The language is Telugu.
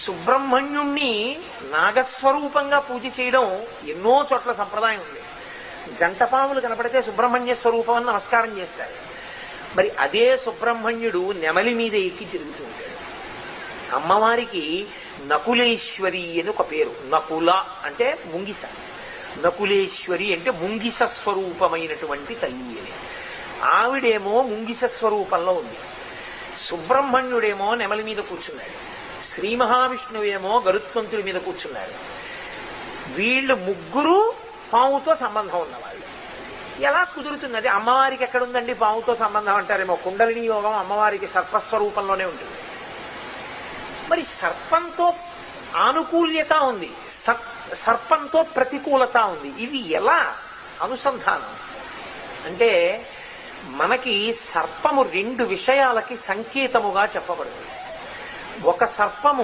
సుబ్రహ్మణ్యుణ్ణి నాగస్వరూపంగా పూజ చేయడం ఎన్నో చోట్ల సంప్రదాయం ఉంది. జంటపాములు కనపడితే సుబ్రహ్మణ్య స్వరూపం అని నమస్కారం చేస్తారు. మరి అదే సుబ్రహ్మణ్యుడు నెమలి మీద ఎక్కి తిరుగుతూ ఉంటాడు. అమ్మవారికి నకులేశ్వరి అని ఒక పేరు. నకుల అంటే ముంగిస, నకులేశ్వరి అంటే ముంగిస స్వరూపమైనటువంటి తల్లి అని. ఆవిడేమో ముంగిస స్వరూపంలో ఉంది, సుబ్రహ్మణ్యుడేమో నెమలి మీద కూర్చున్నాడు, శ్రీ మహావిష్ణువేమో గరుత్మంతుడి మీద కూర్చున్నారు. వీళ్ళు ముగ్గురు పావుతో సంబంధం ఉన్నవాళ్ళు. ఎలా కుదురుతుంది? అది అమ్మవారికి ఎక్కడుందండి పావుతో సంబంధం అంటారేమో. కుండలిని యోగం అమ్మవారికి సర్పస్వరూపంలోనే ఉంటుంది. మరి సర్పంతో ఆనుకూల్యత ఉంది, సర్పంతో ప్రతికూలత ఉంది. ఇవి ఎలా అనుసంధానం అంటే, మనకి సర్పము రెండు విషయాలకి సంకేతముగా చెప్పబడుతుంది. ఒక సర్పము